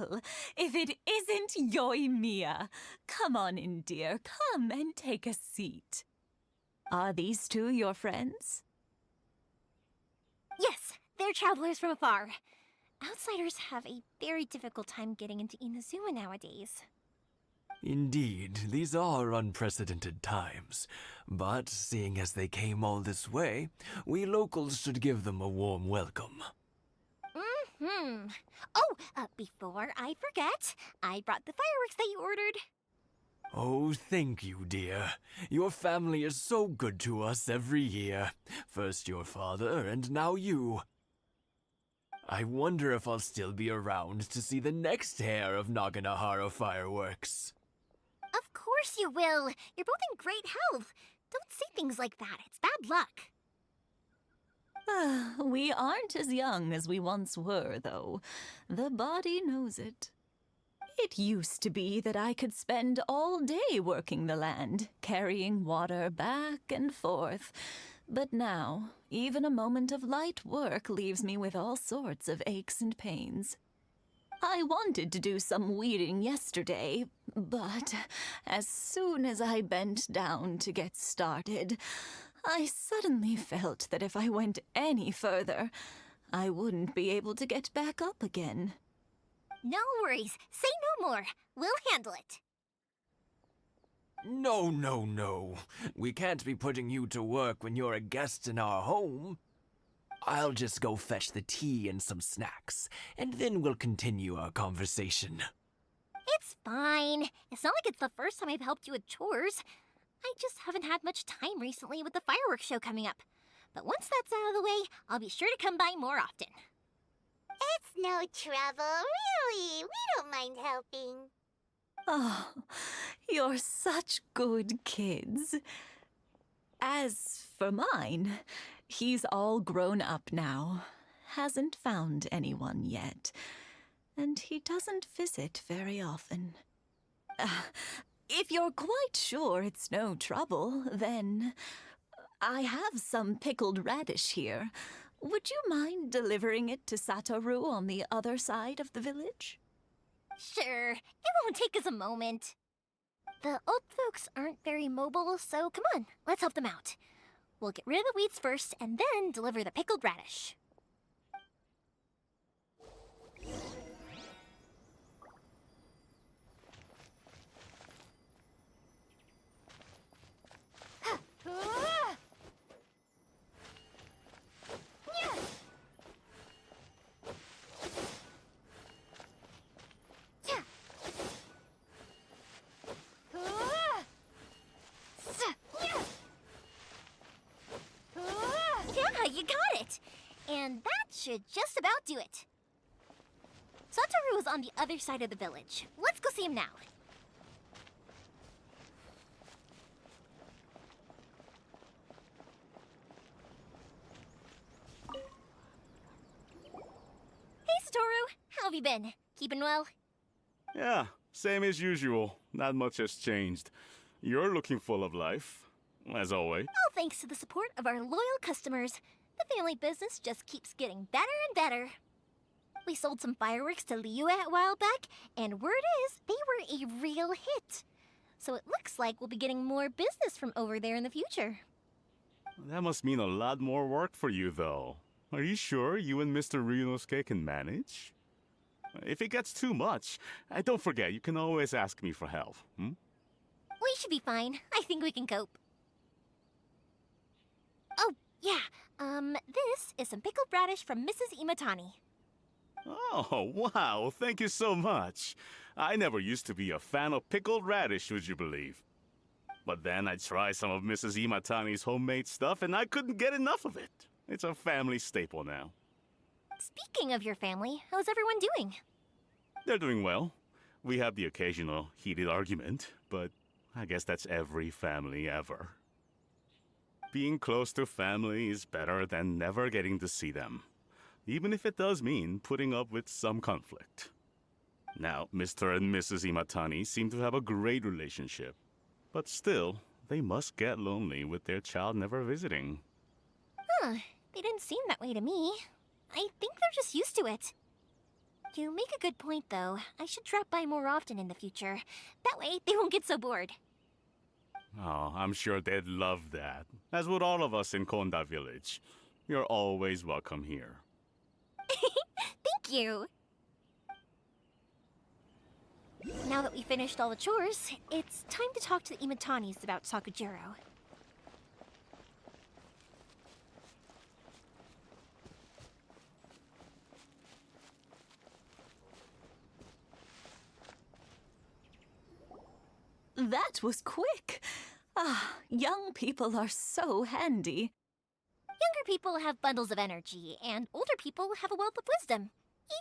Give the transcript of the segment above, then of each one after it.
Well, if it isn't Yoimiya. Come on in, dear. Come and take a seat. Are these two your friends? Yes, they're travelers from afar. Outsiders have a very difficult time getting into Inazuma nowadays. Indeed, these are unprecedented times. But seeing as they came all this way, we locals should give them a warm welcome. Before I forget, I brought the fireworks that you ordered. Oh, thank you, dear. Your family is so good to us every year. First your father, and now you. I wonder if I'll still be around to see the next hair of Naganahara fireworks. Of course you will. You're both in great health. Don't say things like that. It's bad luck. We aren't as young as we once were, though. The body knows it. It used to be that I could spend all day working the land, carrying water back and forth. But now, even a moment of light work leaves me with all sorts of aches and pains. I wanted to do some weeding yesterday, but as soon as I bent down to get started, I suddenly felt that if I went any further, I wouldn't be able to get back up again. No worries. Say no more. We'll handle it. No, no, no. We can't be putting you to work when you're a guest in our home. I'll just go fetch the tea and some snacks, and then we'll continue our conversation. It's fine. It's not like it's the first time I've helped you with chores. I just haven't had much time recently with the fireworks show coming up. But once that's out of the way, I'll be sure to come by more often. It's no trouble, really. We don't mind helping. Oh, you're such good kids. As for mine, he's all grown up now, hasn't found anyone yet, and he doesn't visit very often. If you're quite sure it's no trouble, then I have some pickled radish here. Would you mind delivering it to Satoru on the other side of the village? Sure, it won't take us a moment. The old folks aren't very mobile, so come on, let's help them out. We'll get rid of the weeds first, and then deliver the pickled radish. Yeah, you got it! And that should just about do it. Satoru is on the other side of the village. Let's go see him now. Hey, Satoru! How have you been? Keeping well? Yeah, same as usual. Not much has changed. You're looking full of life, as always. All thanks to the support of our loyal customers. The family business just keeps getting better and better. We sold some fireworks to Liyue a while back, and word is they were a real hit. So it looks like we'll be getting more business from over there in the future. That must mean a lot more work for you, though. Are you sure you and Mr. Ryunosuke can manage? If it gets too much, don't forget, you can always ask me for help, We should be fine. I think we can cope. Oh, yeah. This is some pickled radish from Mrs. Imatani. Oh, wow, thank you so much. I never used to be a fan of pickled radish, would you believe? But then I tried some of Mrs. Imatani's homemade stuff, and I couldn't get enough of it. It's a family staple now. Speaking of your family, how's everyone doing? They're doing well. We have the occasional heated argument, but I guess that's every family ever. Being close to family is better than never getting to see them, even if it does mean putting up with some conflict. Now, Mr. and Mrs. Imatani seem to have a great relationship, but still, they must get lonely with their child never visiting. Huh, they didn't seem that way to me. I think they're just used to it. You make a good point, though. I should drop by more often in the future. That way, they won't get so bored. Oh, I'm sure they'd love that. As would all of us in Konda Village. You're always welcome here. Thank you! Now that we finished all the chores, it's time to talk to the Imatanis about Sakujiro. That was quick. Ah, young people are so handy. Younger people have bundles of energy, and older people have a wealth of wisdom.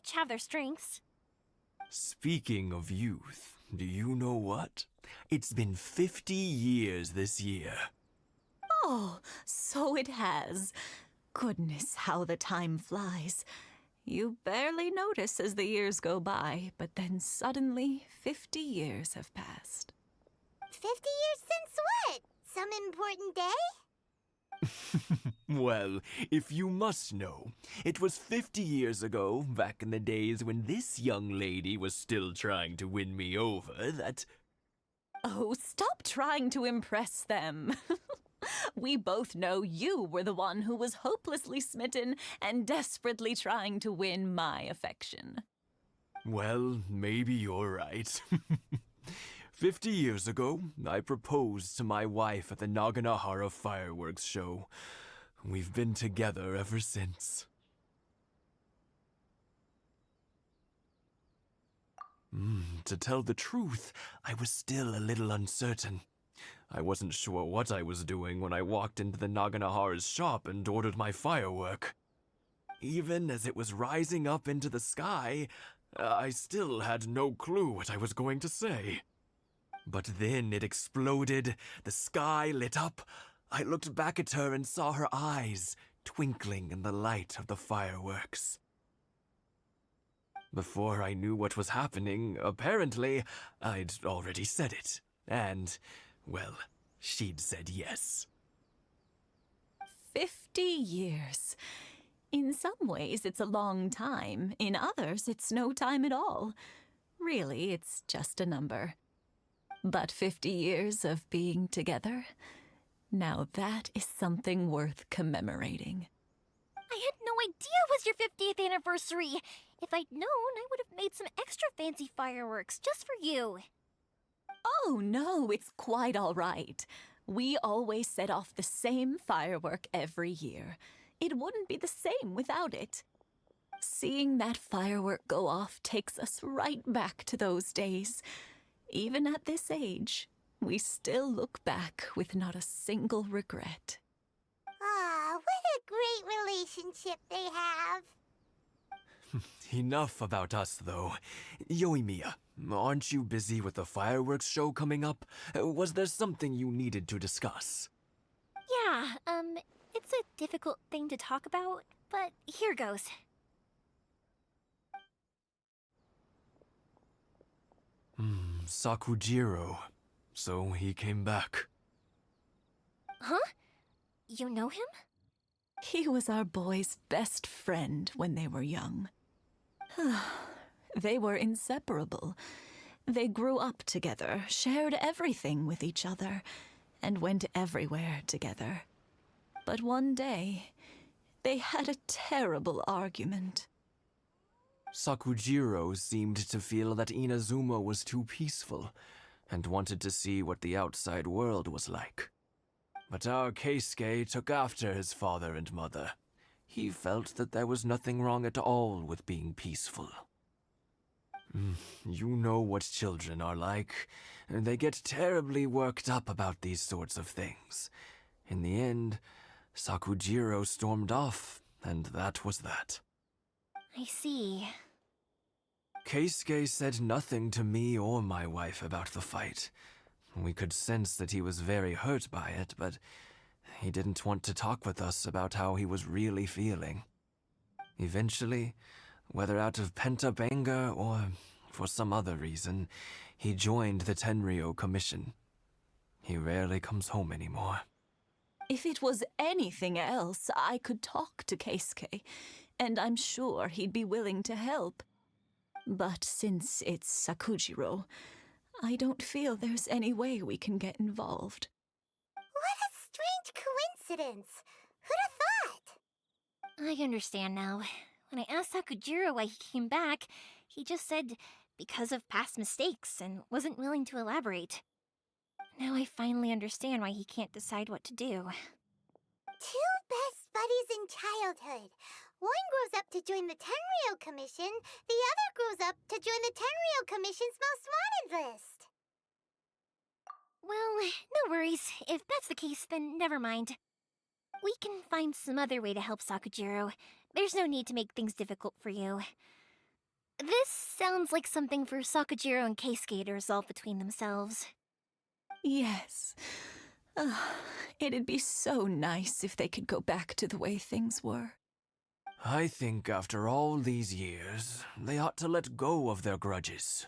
Each have their strengths. Speaking of youth, do you know what? It's been 50 years this year. Oh, so it has. Goodness, how the time flies. You barely notice as the years go by, but then suddenly 50 years have passed. 50 years since what? Some important day? Well, if you must know, it was 50 years ago, back in the days when this young lady was still trying to win me over, that... Oh, stop trying to impress them. We both know you were the one who was hopelessly smitten and desperately trying to win my affection. Well, maybe you're right. 50 years ago, I proposed to my wife at the Naganahara fireworks show. We've been together ever since. To tell the truth, I was still a little uncertain. I wasn't sure what I was doing when I walked into the Naganahara's shop and ordered my firework. Even as it was rising up into the sky, I still had no clue what I was going to say. But then it exploded, the sky lit up. I looked back at her and saw her eyes twinkling in the light of the fireworks. Before I knew what was happening, apparently, I'd already said it. And, well, she'd said yes. 50 years. In some ways, it's a long time. In others, it's no time at all. Really, it's just a number. But 50 years of being together, now that is something worth commemorating. I had no idea it was your 50th anniversary. If I'd known, I would have made some extra fancy fireworks just for you. Oh, no, it's quite all right. We always set off the same firework every year. It wouldn't be the same without it. Seeing that firework go off takes us right back to those days. Even at this age, we still look back with not a single regret. Ah, what a great relationship they have. Enough about us, though. Yoimiya, aren't you busy with the fireworks show coming up? Was there something you needed to discuss? Yeah, it's a difficult thing to talk about, but here goes. Sakujiro. So he came back. Huh? You know him? He was our boy's best friend when they were young. They were inseparable. They grew up together, shared everything with each other, and went everywhere together. But one day, they had a terrible argument. Sakujiro seemed to feel that Inazuma was too peaceful, and wanted to see what the outside world was like. But our Keisuke took after his father and mother. He felt that there was nothing wrong at all with being peaceful. You know what children are like. They get terribly worked up about these sorts of things. In the end, Sakujiro stormed off, and that was that. I see. Keisuke said nothing to me or my wife about the fight. We could sense that he was very hurt by it, but he didn't want to talk with us about how he was really feeling. Eventually, whether out of pent-up anger or for some other reason, he joined the Tenryo Commission. He rarely comes home anymore. If it was anything else, I could talk to Keisuke, and I'm sure he'd be willing to help. But since it's Sakujiro, I don't feel there's any way we can get involved. What a strange coincidence. Who'd have thought? I understand now. When I asked Sakujiro why he came back, he just said because of past mistakes and wasn't willing to elaborate. Now I finally understand why he can't decide what to do. Two best buddies in childhood. One grows up to join the Tenryou Commission, the other grows up to join the Tenryou Commission's most wanted list. Well, no worries. If that's the case, then never mind. We can find some other way to help Sakujiro. There's no need to make things difficult for you. This sounds like something for Sakujiro and Keisuke to resolve between themselves. Yes. It'd be so nice if they could go back to the way things were. I think after all these years, they ought to let go of their grudges.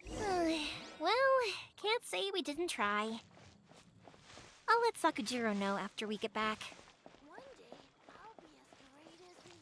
Well, can't say we didn't try. I'll let Sakujiro know after we get back. One day, I'll be as great as Ryuji.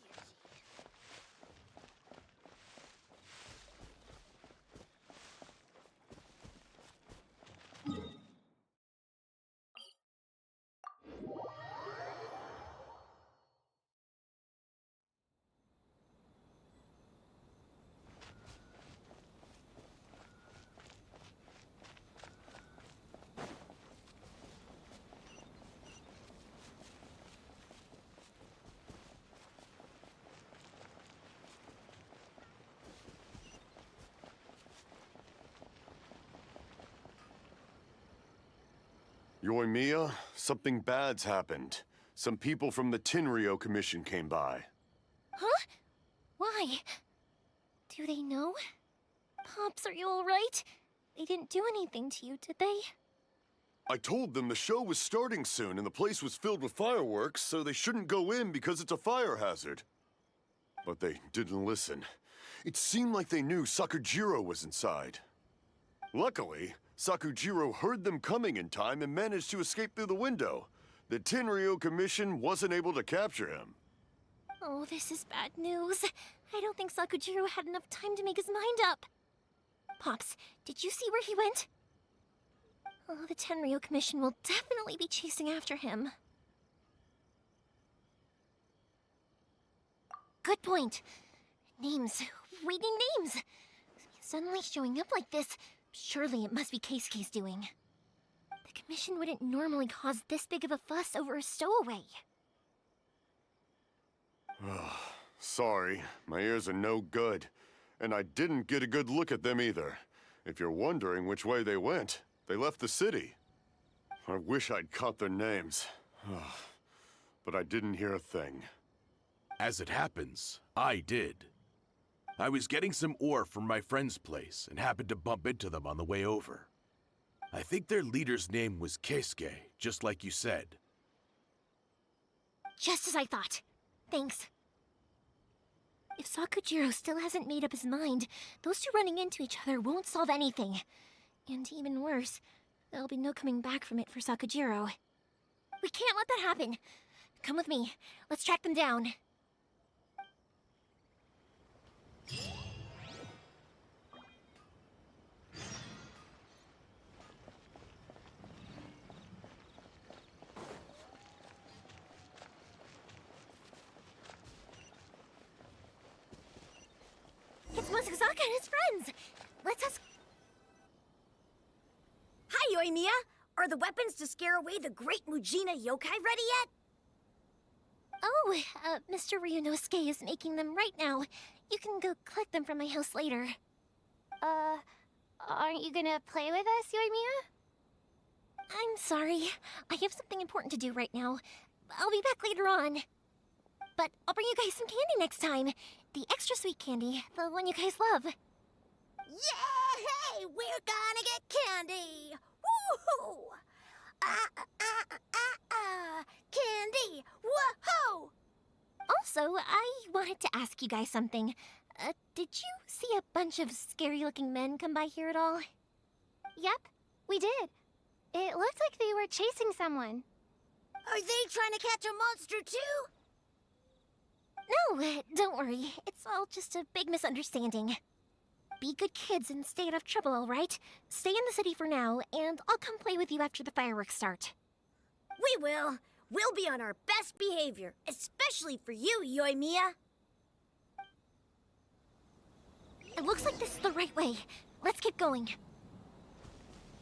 Yoimiya, something bad's happened. Some people from the Tenryou Commission came by. Huh? Why? Do they know? Pops, are you alright? They didn't do anything to you, did they? I told them the show was starting soon and the place was filled with fireworks, so they shouldn't go in because it's a fire hazard. But they didn't listen. It seemed like they knew Sakujiro was inside. Luckily, Sakujiro heard them coming in time and managed to escape through the window. The Tenryou Commission wasn't able to capture him. Oh, this is bad news. I don't think Sakujiro had enough time to make his mind up. Pops, did you see where he went? Oh, the Tenryou Commission will definitely be chasing after him. Good point. Names. We need names. Suddenly showing up like this, surely it must be Keisuke's doing. The Commission wouldn't normally cause this big of a fuss over a stowaway. Sorry, my ears are no good. And I didn't get a good look at them either. If you're wondering which way they went, they left the city. I wish I'd caught their names. But I didn't hear a thing. As it happens, I did. I was getting some ore from my friend's place and happened to bump into them on the way over. I think their leader's name was Keisuke, just like you said. Just as I thought. Thanks. If Sakujiro still hasn't made up his mind, those two running into each other won't solve anything. And even worse, there'll be no coming back from it for Sakujiro. We can't let that happen. Come with me. Let's track them down. It's Masazaka and his friends! Let's ask... Hi, Yoimiya! Are the weapons to scare away the great Mujina yokai ready yet? Oh, Mr. Ryunosuke is making them right now. You can go collect them from my house later. Aren't you gonna play with us, Yoimiya? I'm sorry. I have something important to do right now. I'll be back later on. But I'll bring you guys some candy next time. The extra sweet candy, the one you guys love. Yay! We're gonna get candy! Woohoo! Candy! Woohoo! Also, I wanted to ask you guys something. Did you see a bunch of scary-looking men come by here at all? Yep, we did. It looked like they were chasing someone. Are they trying to catch a monster too? No, Oh, don't worry. It's all just a big misunderstanding. Be good kids and stay out of trouble, all right? Stay in the city for now, and I'll come play with you after the fireworks start. We will. We'll be on our best behavior, especially for you, Yoimiya. It looks like this is the right way. Let's keep going.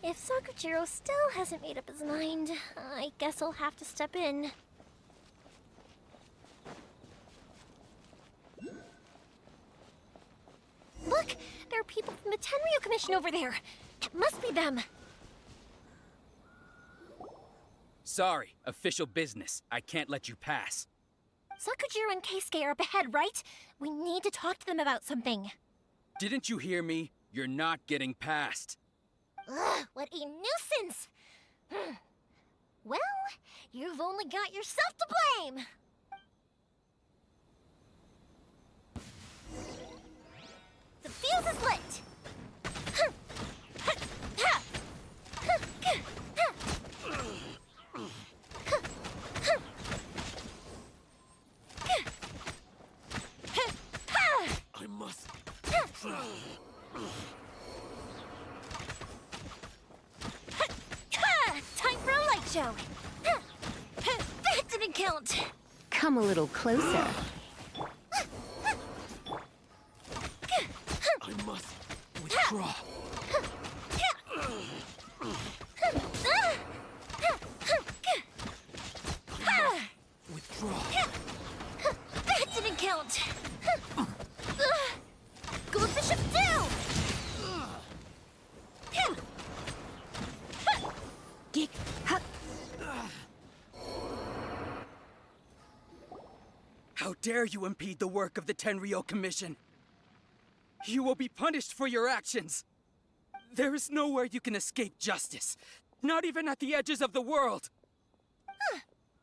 If Sakujiro still hasn't made up his mind, I guess I'll have to step in. Look! There are people from the Tenryou Commission over there! It must be them! Sorry, official business. I can't let you pass. Sakujiro and Keisuke are up ahead, right? We need to talk to them about something. Didn't you hear me? You're not getting past. Ugh, what a nuisance! Well, you've only got yourself to blame! The fuse is lit! I must. Time for a light show! That didn't count! Come a little closer. I must withdraw. Withdraw. That didn't count! Go with the ship too! Geek. Ha. How dare you impede the work of the Tenryou Commission? You will be punished for your actions. There is nowhere you can escape justice. Not even at the edges of the world.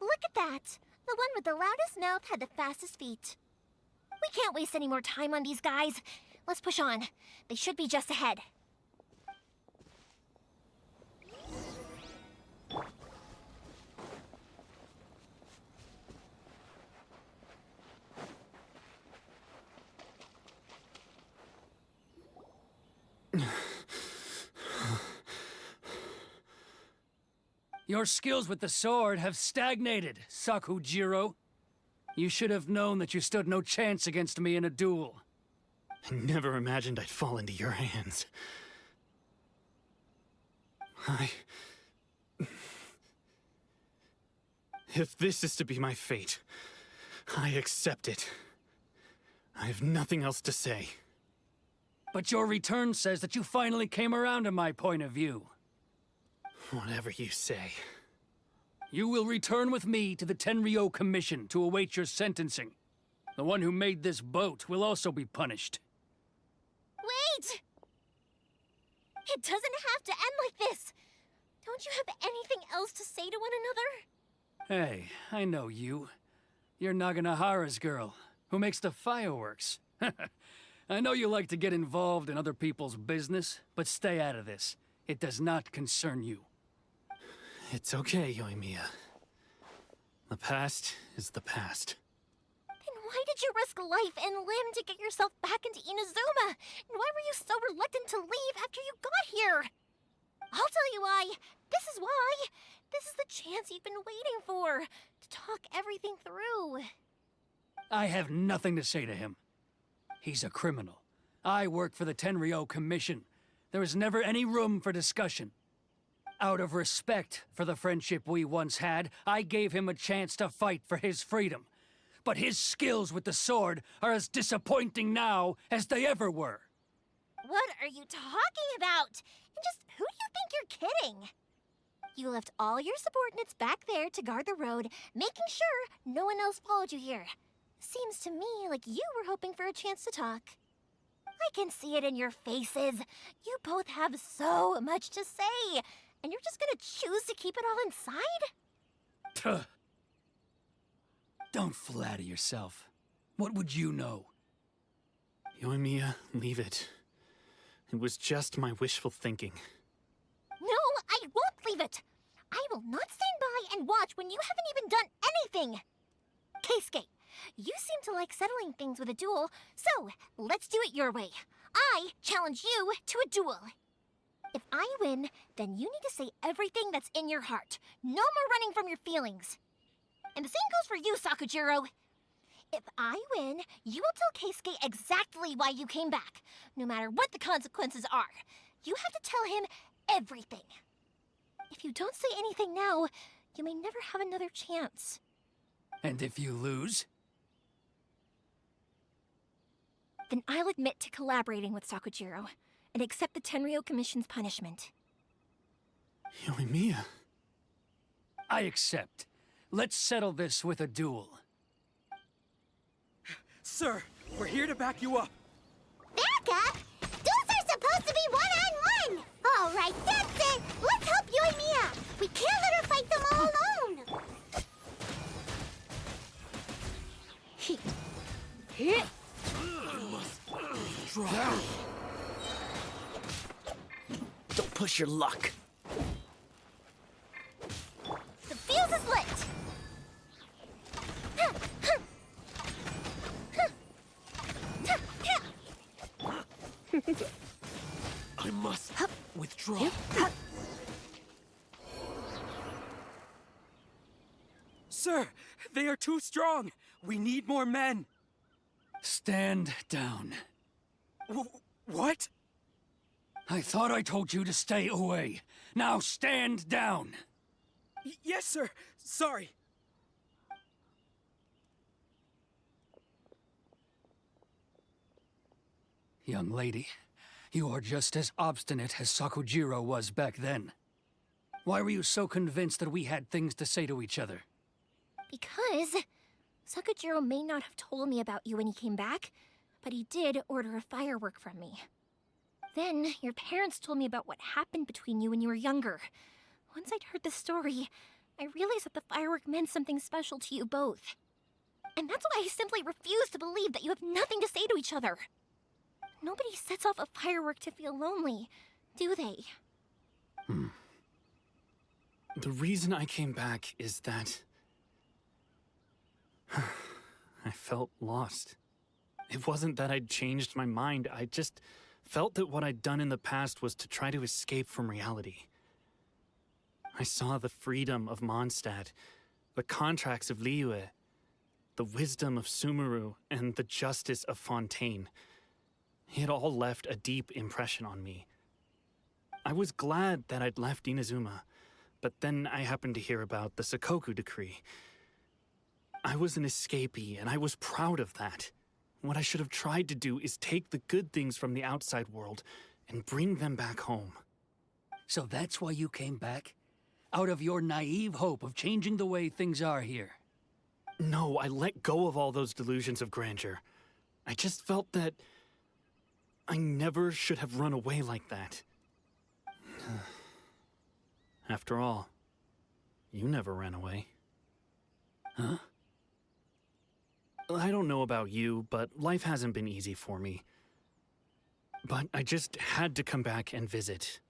Look at that! The one with the loudest mouth had the fastest feet. We can't waste any more time on these guys. Let's push on. They should be just ahead. Your skills with the sword have stagnated, Sakujiro. You should have known that you stood no chance against me in a duel. I never imagined I'd fall into your hands. If this is to be my fate, I accept it. I have nothing else to say. But your return says that you finally came around to my point of view. Whatever you say. You will return with me to the Tenryou Commission to await your sentencing. The one who made this boat will also be punished. Wait! It doesn't have to end like this! Don't you have anything else to say to one another? Hey, I know you. You're Naganohara's girl, who makes the fireworks. I know you like to get involved in other people's business, but stay out of this. It does not concern you. It's okay, Yoimiya. The past is the past. Then why did you risk life and limb to get yourself back into Inazuma? And why were you so reluctant to leave after you got here? I'll tell you why. This is why. This is the chance you've been waiting for. To talk everything through. I have nothing to say to him. He's a criminal. I work for the Tenryou Commission. There is never any room for discussion. Out of respect for the friendship we once had, I gave him a chance to fight for his freedom. But his skills with the sword are as disappointing now as they ever were. What are you talking about? And just who do you think you're kidding? You left all your subordinates back there to guard the road, making sure no one else followed you here. Seems to me like you were hoping for a chance to talk. I can see it in your faces. You both have so much to say, and you're just gonna choose to keep it all inside? Tuh. Don't flatter yourself. What would you know? Yoimiya, leave it. It was just my wishful thinking. No, I won't leave it. I will not stand by and watch when you haven't even done anything. Keisuke, You seem to like settling things with a duel, so let's do it your way. I challenge you to a duel. If I win, then you need to say everything that's in your heart. No more running from your feelings. And the same goes for you, Sakujiro. If I win, you will tell Keisuke exactly why you came back, no matter what the consequences are. You have to tell him everything. If you don't say anything now, you may never have another chance. And if you lose? Then I'll admit to collaborating with Sakujiro and accept the Tenryou Commission's punishment. Yoimiya. I accept. Let's settle this with a duel. Sir, we're here to back you up. Back up? Duels are supposed to be one-on-one! All right, that's it! Let's help Yoimiya! We can't let her fight them all alone! Don't push your luck. The fuse is lit! I must withdraw. Sir, they are too strong. We need more men. Stand down. What? I thought I told you to stay away. Now stand down. Yes, sir. Sorry. Young lady, you are just as obstinate as Sakujiro was back then. Why were you so convinced that we had things to say to each other? Because Sakujiro may not have told me about you when he came back, but he did order a firework from me. Then your parents told me about what happened between you when you were younger. Once I'd heard the story, I realized that the firework meant something special to you both. And that's why I simply refuse to believe that you have nothing to say to each other. Nobody sets off a firework to feel lonely, do they? The reason I came back is that I felt lost. It wasn't that I'd changed my mind, I just felt that what I'd done in the past was to try to escape from reality. I saw the freedom of Mondstadt, the contracts of Liyue, the wisdom of Sumeru, and the justice of Fontaine. It all left a deep impression on me. I was glad that I'd left Inazuma, but then I happened to hear about the Sakoku decree. I was an escapee, and I was proud of that. What I should have tried to do is take the good things from the outside world and bring them back home. So that's why you came back? Out of your naive hope of changing the way things are here? No, I let go of all those delusions of grandeur. I just felt that I never should have run away like that. After all, you never ran away. Huh? I don't know about you, but life hasn't been easy for me. But I just had to come back and visit.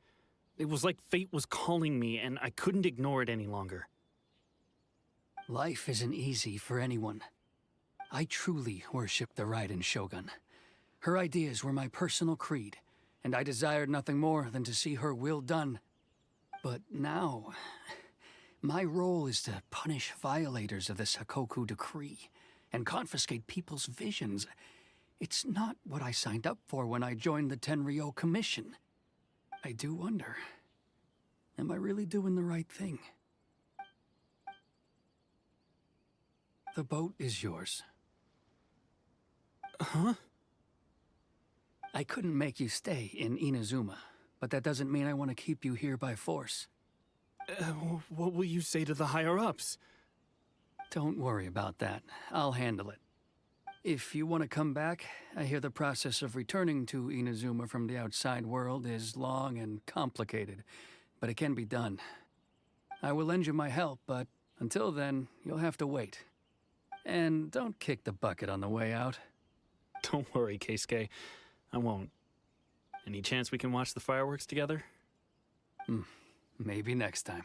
It was like fate was calling me, and I couldn't ignore it any longer. Life isn't easy for anyone. I truly worship the Raiden Shogun. Her ideas were my personal creed, and I desired nothing more than to see her will done. But now, my role is to punish violators of the Sakoku decree and confiscate people's visions. It's not what I signed up for when I joined the Tenryou Commission. I do wonder, am I really doing the right thing? The boat is yours. Huh? I couldn't make you stay in Inazuma, but that doesn't mean I want to keep you here by force. What will you say to the higher-ups? Don't worry about that. I'll handle it. If you want to come back, I hear the process of returning to Inazuma from the outside world is long and complicated, but it can be done. I will lend you my help, but until then, you'll have to wait. And don't kick the bucket on the way out. Don't worry, Keisuke. I won't. Any chance we can watch the fireworks together? Maybe next time.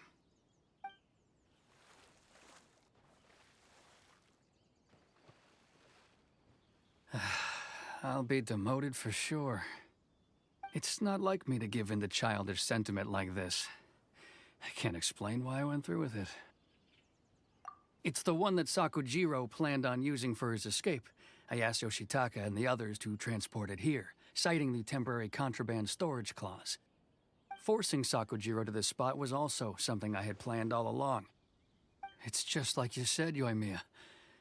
I'll be demoted for sure. It's not like me to give in to childish sentiment like this. I can't explain why I went through with it. It's the one that Sakujiro planned on using for his escape. I asked Yoshitaka and the others to transport it here, citing the temporary contraband storage clause. Forcing Sakujiro to this spot was also something I had planned all along. It's just like you said, Yoimiya.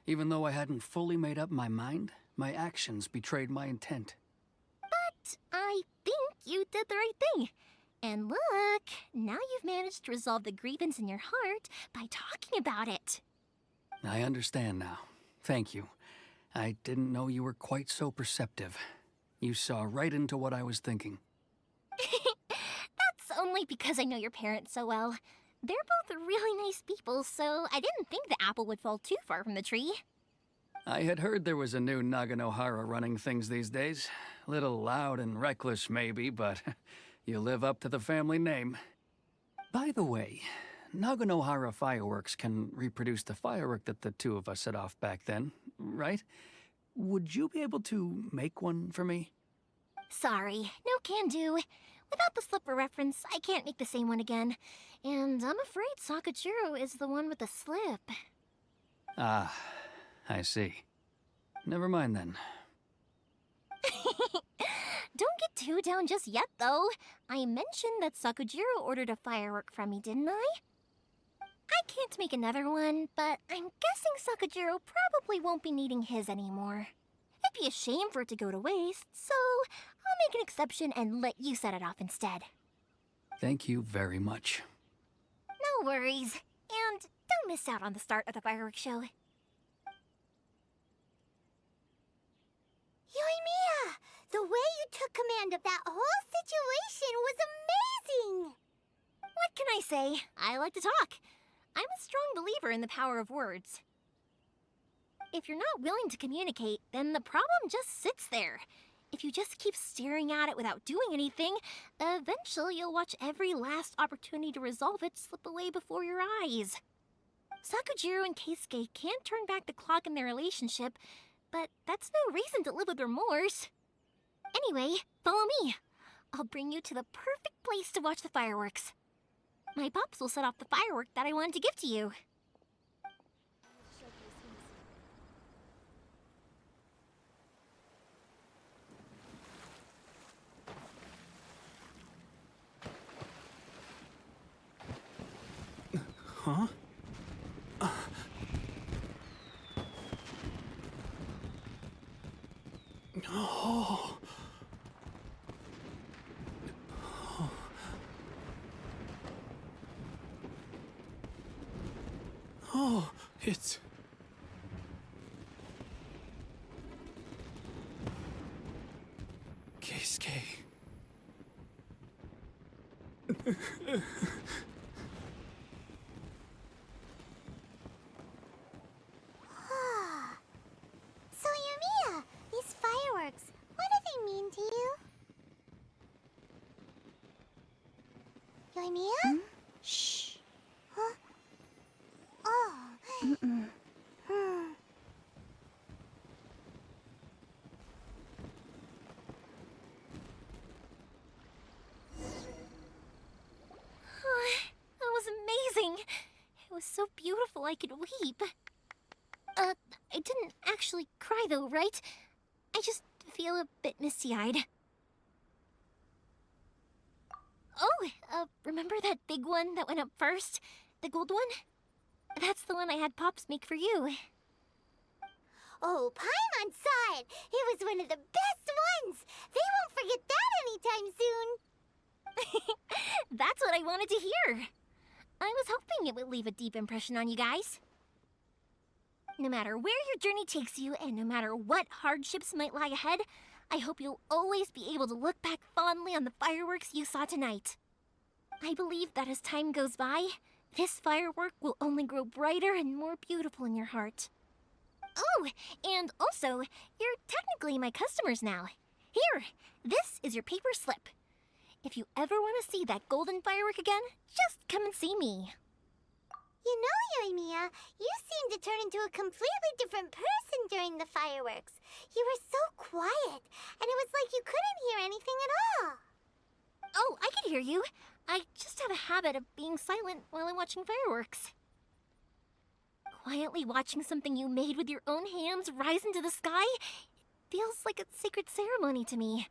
Even though I hadn't fully made up my mind, my actions betrayed my intent. But I think you did the right thing. And look, now you've managed to resolve the grievance in your heart by talking about it. I understand now. Thank you. I didn't know you were quite so perceptive. You saw right into what I was thinking. That's only because I know your parents so well. They're both really nice people, so I didn't think the apple would fall too far from the tree. I had heard there was a new Naganohara running things these days. Little loud and reckless, maybe, but you live up to the family name. By the way, Naganohara fireworks can reproduce the firework that the two of us set off back then, right? Would you be able to make one for me? Sorry, no can do. Without the slipper reference, I can't make the same one again. And I'm afraid Sakujiro is the one with the slip. Ah, I see. Never mind then. Don't get too down just yet, though. I mentioned that Sakujiro ordered a firework from me, didn't I? I can't make another one, but I'm guessing Sakujiro probably won't be needing his anymore. It'd be a shame for it to go to waste, so I'll make an exception and let you set it off instead. Thank you very much. No worries. And don't miss out on the start of the fireworks show. Yoimiya, the way you took command of that whole situation was amazing! What can I say? I like to talk. I'm a strong believer in the power of words. If you're not willing to communicate, then the problem just sits there. If you just keep staring at it without doing anything, eventually you'll watch every last opportunity to resolve it slip away before your eyes. Sakujiro and Keisuke can't turn back the clock in their relationship, but that's no reason to live with remorse. Anyway, follow me. I'll bring you to the perfect place to watch the fireworks. My pops will set off the firework that I wanted to give to you. Huh? Oh. Oh, it's... Keisuke. So, Yoimiya, these fireworks, what do they mean to you? Yoimiya? Shh. Huh? Oh. That was amazing. It was so beautiful I could weep. I didn't actually cry though, right? I just feel a bit misty-eyed. Oh, remember that big one that went up first? The gold one? That's the one I had Pops make for you. Oh, Paimon saw it. It was one of the best ones. They won't forget that anytime soon. That's what I wanted to hear. I was hoping it would leave a deep impression on you guys. No matter where your journey takes you, and no matter what hardships might lie ahead, I hope you'll always be able to look back fondly on the fireworks you saw tonight. I believe that as time goes by, this firework will only grow brighter and more beautiful in your heart. Oh, and also, you're technically my customers now. Here, this is your paper slip. If you ever want to see that golden firework again, just come and see me. You know, Yoimiya, you seemed to turn into a completely different person during the fireworks. You were so quiet, and it was like you couldn't hear anything at all. Oh, I can hear you. I just have a habit of being silent while I'm watching fireworks. Quietly watching something you made with your own hands rise into the sky feels like a sacred ceremony to me.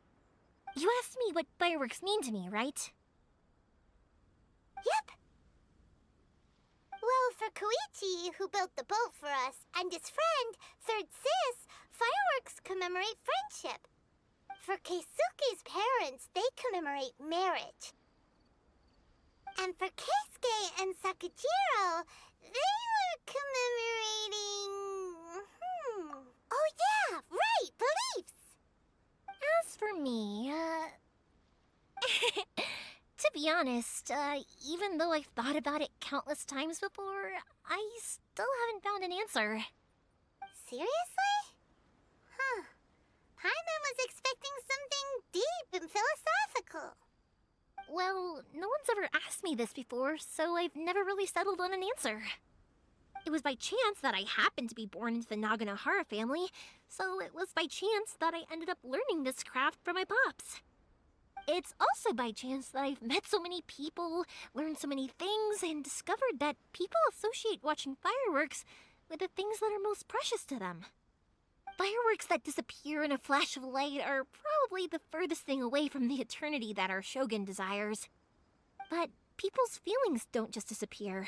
You asked me what fireworks mean to me, right? Yep. Well, for Koichi, who built the boat for us, and his friend, Third Sis, fireworks commemorate friendship. For Keisuke's parents, they commemorate marriage. And for Keisuke and Sakujiro, they were commemorating... Oh yeah, right, beliefs! As for me, to be honest, even though I've thought about it countless times before, I still haven't found an answer. Seriously? Huh. Paimon was expecting something deep and philosophical. Well, no one's ever asked me this before, so I've never really settled on an answer. It was by chance that I happened to be born into the Naganohara family, so it was by chance that I ended up learning this craft from my pops. It's also by chance that I've met so many people, learned so many things, and discovered that people associate watching fireworks with the things that are most precious to them. Fireworks that disappear in a flash of light are probably the furthest thing away from the eternity that our shogun desires. But people's feelings don't just disappear,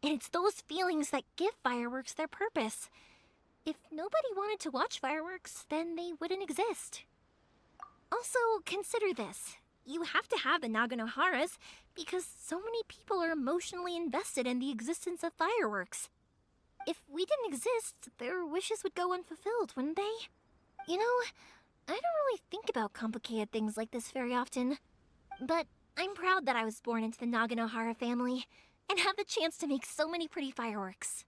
and it's those feelings that give fireworks their purpose. If nobody wanted to watch fireworks, then they wouldn't exist. Also, consider this. You have to have the Naganoharas because so many people are emotionally invested in the existence of fireworks. If we didn't exist, their wishes would go unfulfilled, wouldn't they? You know, I don't really think about complicated things like this very often. But I'm proud that I was born into the Naganohara family and have the chance to make so many pretty fireworks.